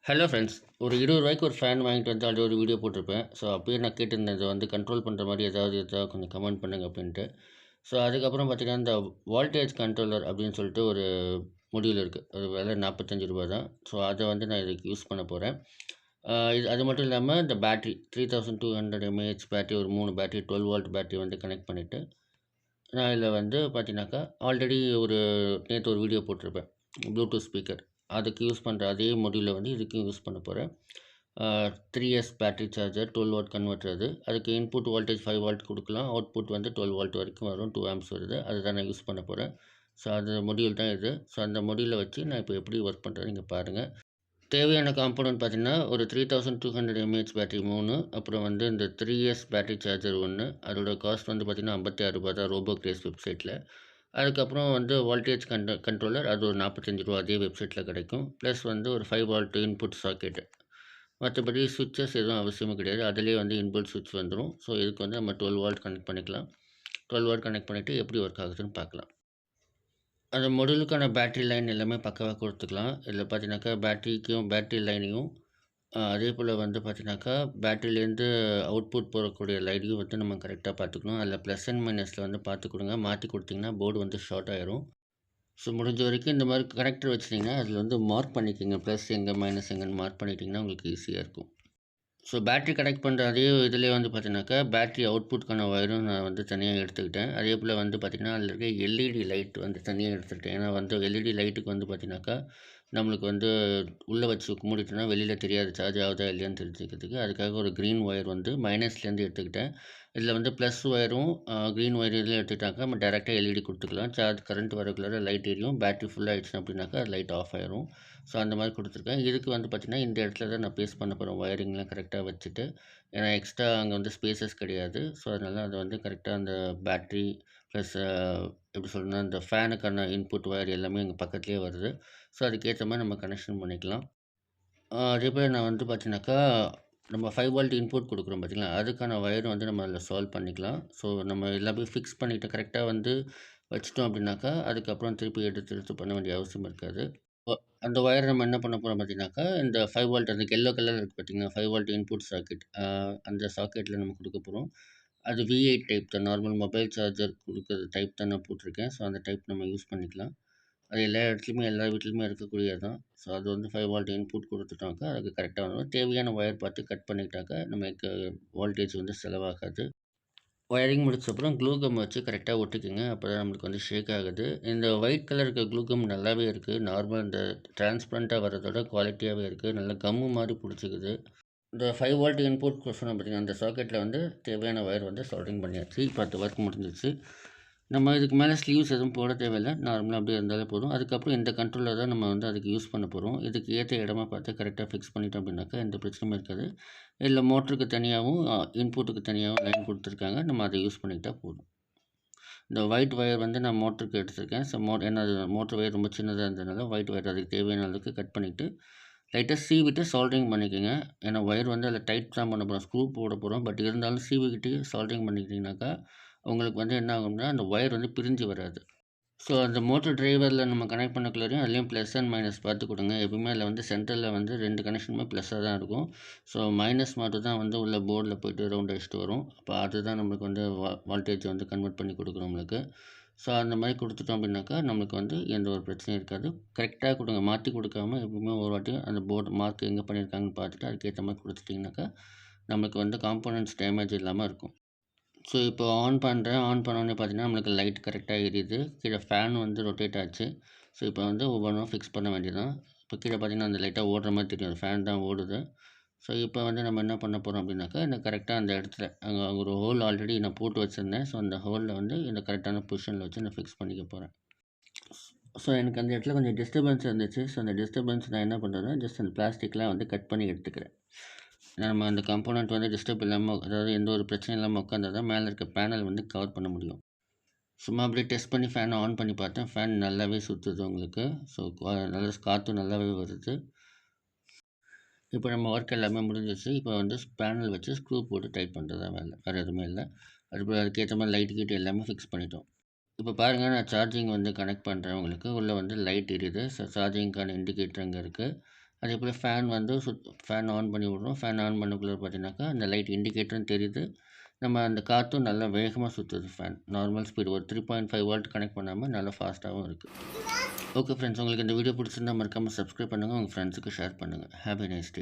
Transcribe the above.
Hello friends. ஒரு ரூ. 20க்கு ஒரு ஃபேன் வாங்கிட்டு வந்து ஆல்ரெடி ஒரு வீடியோ போட்டிருப்பேன். ஸோ அப்பயே நான் கேட்டிருந்தேன். இத வந்து கண்ட்ரோல் பண்ணுற மாரி ஏதாவது இருந்தா கொஞ்சம் கமெண்ட் பண்ணுங்க அப்டின்ட்டு. ஸோ அதுக்கப்புறம் பார்த்தீங்கன்னா, இந்த வோல்டேஜ் கண்ட்ரோலர் அப்படின்னு சொல்லிட்டு ஒரு முடில் இருக்கு. அது விலை ரூ. 45 தான். ஸோ அத வந்து நான் இதுக்கு யூஸ் பண்ண போறேன். இது அது மட்டும் இல்லாம இந்த பேட்டரி 3200 mAh பேட்டரி ஒரு 3 பேட்டரி 12 வோல்ட் பேட்டரி வந்து கனெக்ட் பண்ணிட்டு, நான் இதில வந்து பார்த்தீங்கன்னாக்கா, ஆல்ரெடி நேத்து ஒரு வீடியோ போட்டிருப்பேன். Bluetooth speaker. அதுக்கு யூஸ் பண்ணுற அதே மொடியூல வந்து இதுக்கும் யூஸ் பண்ண போறேன். 3S battery charger 12 what converter அது. அதுக்கு இன்புட் வோல்டேஜ் 5 வோல்ட் குடுக்கலாம். அவுட்புட் வந்து 12 வோல்ட் வரைக்கும் வரும். 2 ஆம்ப்ஸ் வருது. அதுதான் நான் யூஸ் பண்ண போறேன். ஸோ அந்த மொடியூல் தான் இது. ஸோ அந்த மொடியூல வச்சு நான் இப்போ எப்படி ஒர்க் பண்றேன்னு நீங்க பாருங்க. தேவையான காம்போனன்ட் பார்த்தீங்கன்னா, ஒரு 3200 mAh பேட்டரி 3, அப்புறம் வந்து இந்த 3S பேட்டரி சார்ஜர் 1. அதோட காஸ்ட் வந்து பார்த்தீங்கன்னா, ரூ. 56 தான் ரோபோகிரேஸ் வெப்சைட்ல. அதுக்கப்புறம் வந்து வோல்டேஜ் கண்ட்ரோலர் அது ஒரு ரூ. 45 அதே வெப்சைட்ல கிடைக்கும். ப்ளஸ் வந்து ஒரு 5 வோல்ட் இன்புட் சாக்கெட். மற்றபடி சுவிட்சஸ் எதுவும் அவசியமே கிடையாது. அதிலேயே வந்து இன்பில்ட் சுவிட்ச் வந்துரும். ஸோ இதுக்கு வந்து நம்ம 12 வோல்ட் கனெக்ட் பண்ணிக்கலாம். 12 வோல்ட் கனெக்ட் பண்ணிட்டு எப்படி ஒர்க் ஆகுதுன்னு பார்க்கலாம். அந்த மொடியூலுக்கான பேட்டரி லைன் எல்லாமே பக்காவா குடுத்துக்கலாம். இதில பார்த்தீங்கன்னாக்கா, பேட்டரி லைனையும் அதேபோல வந்து பார்த்தீங்கன்னாக்கா, பேட்டரியிலேருந்து அவுட்புட் போகக்கூடிய லைனையும் வந்து நம்ம கரெக்ட்டா பார்த்துக்கணும். அதில ப்ளஸ் அண்ட் மைனஸில வந்து பார்த்து குடுங்க. மாத்தி குடுத்தீங்கன்னா, போர்டு வந்து ஷார்ட் ஆயிரும். ஸோ முடிஞ்ச வரைக்கும் இந்த மாரி கனெக்டர் வச்சுட்டீங்கன்னா, அதில வந்து மார்க் பண்ணிக்கங்க. ப்ளஸ் எங்க, மைனஸ் எங்கன்னு மார்க் பண்ணிட்டீங்கன்னா, உங்களுக்கு ஈஸியா இருக்கும். ஸோ பேட்டரி கனெக்ட் பண்ணுற அதே இதிலேயே வந்து பார்த்தீங்கன்னாக்கா, பேட்டரி அவுட்புட்க்கான ஒயரும் நான் வந்து தனியா எடுத்துக்கிட்டேன். அதேபோல வந்து பார்த்தீங்கன்னா, அதில இருக்க எல்இடி லைட் வந்து தனியா எடுத்துக்கிட்டேன். ஏன்னா வந்து எல்இடி லைட்டுக்கு வந்து பார்த்தீங்கன்னாக்கா, நம்மளுக்கு வந்து உள்ள வச்சு மூடிட்டோம்னா வெளியில தெரியாது சார்ஜ் ஆகுதா இல்லையான்னு தெரிஞ்சுக்கிறதுக்கு. அதுக்காக ஒரு கிரீன் ஒயர் வந்து மைனஸ்லேருந்து எடுத்துக்கிட்டேன். இதில வந்து ப்ளஸ் ஒயரும் கிரீன் ஒயர் இதில எடுத்துக்கிட்டாக்கா, நம்ம டைரக்ட்டா எல்இடி குடுத்துக்கலாம். கரண்ட் வரக்குள்ளார லைட் எரியும். பேட்டரி ஃபுல் ஆயிடுச்சு அப்படின்னாக்கா, லைட் ஆஃப் ஆயிரும். ஸோ அந்த மாரி குடுத்துருக்கேன். இதுக்கு வந்து பார்த்தீங்கன்னா, இந்த இடத்துல தான் நான் பேஸ்ட் பண்ண போறேன். ஒயரிங்லாம் கரெக்ட்டா வச்சுட்டு. ஏன்னா எக்ஸ்ட்ரா அங்க வந்து ஸ்பேஸஸ் கிடையாது. ஸோ அதனால அது வந்து கரெக்ட்டா அந்த பேட்டரி ப்ளஸ் எப்படி சொல்லணும்னா, இந்த ஃபேனுக்கான இன்புட் ஒயர் எல்லாமே இங்க பக்கத்திலேயே வருது. ஸோ அதுக்கேத்த மாரி நம்ம கனெக்ஷன் பண்ணிக்கலாம். அதேபோல நான் வந்து பார்த்தீங்கன்னாக்கா, நம்ம 5 வோல்ட் இன்புட் குடுக்குறோம் பார்த்தீங்களா, அதுக்கான ஒயரும் வந்து நம்ம அதில சால்வ் பண்ணிக்கலாம். ஸோ நம்ம எல்லாமே ஃபிக்ஸ் பண்ணிட்டு கரெக்ட்டா வந்து வச்சுட்டோம் அப்படின்னாக்கா, அதுக்கப்புறம் திருப்பி எடுத்து எடுத்து பண்ண வேண்டிய அவசியம் இருக்காது. ஒ அந்த ஒயர நம்ம என்ன பண்ண போறோம் பார்த்தீங்கன்னாக்கா, இந்த 5 வோல்ட் அந்த எல்லோ கலர்ல இருக்கு பார்த்தீங்களா, 5 வோல்ட் இன்புட் சாக்கெட். அந்த சாக்கெட்ல நம்ம குடுக்க போறோம். அது V8 டைப் தான். நார்மல் மொபைல் சார்ஜர் குடுக்குற டைப் தான் நான் போட்டிருக்கேன். ஸோ அந்த டைப் நம்ம யூஸ் பண்ணிக்கலாம். அது எல்லா இடத்துலயுமே எல்லா வீட்லயுமே இருக்கக்கூடியது தான். ஸோ அது வந்து 5 வோல்ட் இன்புட் குடுத்துட்டோம்க்கா, அதுக்கு கரெக்ட்டா வரும். தேவையான ஒயர் பார்த்து கட் பண்ணிக்கிட்டாக்கா, நமக்கு வோல்டேஜ் வந்து செலவாகாது. ஒயரிங் முடிச்ச அப்புறம் க்ளூ கம் வச்சு கரெக்ட்டா ஒட்டிக்கங்க. அப்பதான் நம்மளுக்கு வந்து ஷேக் ஆகாது. இந்த ஒயிட் கலர் இருக்க க்ளூ கம் நல்லாவே இருக்கு. நார்மல் இந்த டிரான்ஸ்பரன்ட்டா வர்றதோட குவாலிட்டியாவே இருக்கு. நல்லா கம்மு மாரி புடிச்சுக்குது. இந்த 5 வோல்ட் இன்புட் சொன்னேன் பார்த்தீங்களா, அந்த சாக்கெட்ல வந்து தேவையான ஒயர் வந்து சால்டரிங் பண்ணியாச்சு. இப்போ அந்த ஒர்க் முடிஞ்சிருச்சு. நம்ம இதுக்கு மேல ஸ்லீவ்ஸ் எதுவும் போட தேவையில்ல. நார்மலா அப்படியே இருந்தாலே போதும். அதுக்கப்புறம் இந்த கண்ட்ரோலர் தான் நம்ம வந்து அதுக்கு யூஸ் பண்ண போறோம். இதுக்கு ஏத்த இடமா பார்த்து கரெக்ட்டா ஃபிக்ஸ் பண்ணிட்டோம் அப்படின்னாக்கா, எந்த பிரச்சனையும் இருக்காது. இதுல மோட்டருக்கு தனியாவும், இன்புட்டுக்கு தனியாவும் லைன் குடுத்துருக்காங்க. நம்ம அத யூஸ் பண்ணிக்கிட்டா போதும். இந்த ஒயிட் ஒயர் வந்து நான் மோட்டருக்கு எடுத்திருக்கேன். ஸோ ஏன்னா அது மோட்டர் ஒயர் ரொம்ப சின்னதா இருந்ததுனால, ஒயிட் ஒயர் அதுக்கு தேவையான அளவுக்கு கட் பண்ணிட்டு, லைட்டா சீவிட்டு சால்டரிங் பண்ணிக்கங்க. ஏன்னா ஒயர் வந்து அதில டைட் தான் பண்ண போறோம். ஸ்க்ரூ போட போறோம். பட் இருந்தாலும் சீவிக்கிட்டு சால்டரிங் பண்ணிக்கிட்டீங்கனாக்கா, உங்களுக்கு வந்து என்ன ஆகும்னா, அந்த ஒயர் வந்து பிரிஞ்சு வராது. ஸோ அந்த மோட்டர் டிரைவர்ல நம்ம கனெக்ட் பண்ணக்குள்ளாரையும் அதுலயும் ப்ளஸ் அண்ட் மைனஸ் பார்த்து குடுங்க. எப்பவுமே அதில வந்து சென்டர்ல வந்து 2 கனெக்ஷனுமே ப்ளஸ்ஸா தான் இருக்கும். ஸோ மைனஸ் மட்டும் தான் வந்து உள்ள போர்ட்ல போயிட்டு ரவுண்ட் அடிச்சுட்டு வரும். அப்ப அதுதான் நம்மளுக்கு வந்து வோல்டேஜ் வந்து கன்வெர்ட் பண்ணி குடுக்கும் நம்மளுக்கு. ஸோ அந்த மாரி குடுத்துட்டோம் அப்படின்னாக்கா, நம்மளுக்கு வந்து எந்த ஒரு பிரச்சனையும் இருக்காது. கரெக்ட்டா குடுங்க. மாத்தி குடுக்காம எப்பவுமே ஒரு வாட்டி அந்த போர்ட் மார்க் எங்க பண்ணியிருக்காங்கன்னு பார்த்துட்டு, அதுக்கேத்த மாரி குடுத்துட்டீங்கனாக்கா, நம்மளுக்கு வந்து காம்போனன்ட்ஸ் டேமேஜ் இல்லாம இருக்கும். ஸோ இப்போ ஆன் பண்றேன். ஆன் பண்ணோனே பார்த்தீங்கன்னா, நம்மளுக்கு லைட் கரெக்ட்டா எரியுது. கீழ ஃபேன் வந்து ரொட்டேட் ஆச்சு. ஸோ இப்போ வந்து ஒவ்வொன்னா ஃபிக்ஸ் பண்ண வேண்டியது தான். இப்போ கீழ பார்த்தீங்கன்னா, அந்த லைட்டா ஓடுற மாரி தெரியும். அது ஃபேன் தான் ஓடுது. ஸோ இப்போ வந்து நம்ம என்ன பண்ண போறோம் அப்படின்னாக்கா, இந்த கரெக்ட்டா அந்த இடத்துல அங்க ஒரு ஹோல் ஆல்ரெடி நான் போட்டு வச்சிருந்தேன். ஸோ அந்த ஹோல்ல வந்து இந்த கரெக்ட்டான பொசிஷன்ல வச்சு நான் ஃபிக்ஸ் பண்ணிக்க போறேன். ஸோ எனக்கு அந்த இடத்துல கொஞ்சம் டிஸ்டர்பன்ஸ் இருந்துச்சு. ஸோ அந்த டிஸ்டர்பன்ஸ் நான் என்ன பண்றேன்னா, ஜஸ்ட் அந்த பிளாஸ்டிக்லாம் வந்து கட் பண்ணி எடுத்துக்கிறேன். நம்ம அந்த காம்போனன்ட் வந்து டிஸ்டர்ப் இல்லாம அதாவது எந்த ஒரு பிரச்சனையும் இல்லாம உட்காந்தா தான் மேல இருக்க பேனல் வந்து கவர் பண்ண முடியும். சும்மா அப்படியே டெஸ்ட் பண்ணி ஃபேன ஆன் பண்ணி பார்த்தேன். ஃபேன் நல்லாவே சுத்துது உங்களுக்கு. ஸோ நல்ல காத்தும் நல்லாவே வருது. இப்போ நம்ம ஒர்க் எல்லாமே முடிஞ்சிருச்சு. இப்போ வந்து பேனல் வச்சு ஸ்க்ரூ போட்டு டைட் பண்ணுறது தான் வேலை. வேறு எதுவுமே இல்ல. அதுபோல அதுக்கேத்த மாரி லைட் கீட் எல்லாமே ஃபிக்ஸ் பண்ணிட்டோம். இப்போ பாருங்க நான் சார்ஜிங் வந்து கனெக்ட் பண்ணுறேன் உங்களுக்கு. உள்ள வந்து லைட் எரியுது. சார்ஜிங்க்கான இண்டிகேட்டர் அங்க இருக்கு. அதேபோல் ஃபேன் வந்து ஃபேன் ஆன் பண்ணி விட்றோம். ஃபேன் ஆன் பண்ணக்குள்ளே பார்த்தீங்கன்னாக்கா அந்த லைட் இண்டிகேட்டரும் தெரியுது. நம்ம அந்த காற்றும் நல்லா வேகமாக சுற்றுது ஃபேன். நார்மல் ஸ்பீடு ஒரு 3.5 வால்ட் கனெக்ட் பண்ணாமல் நல்லா ஃபாஸ்ட்டாகவும் இருக்குது. ஓகே ஃப்ரெண்ட்ஸ், உங்களுக்கு இந்த வீடியோ பிடிச்சிருந்தா மறக்காமல் சப்ஸ்கிரைப் பண்ணுங்கள், உங்கள் ஃப்ரெண்ட்ஸுக்கு ஷேர் பண்ணுங்கள். Have a nice day.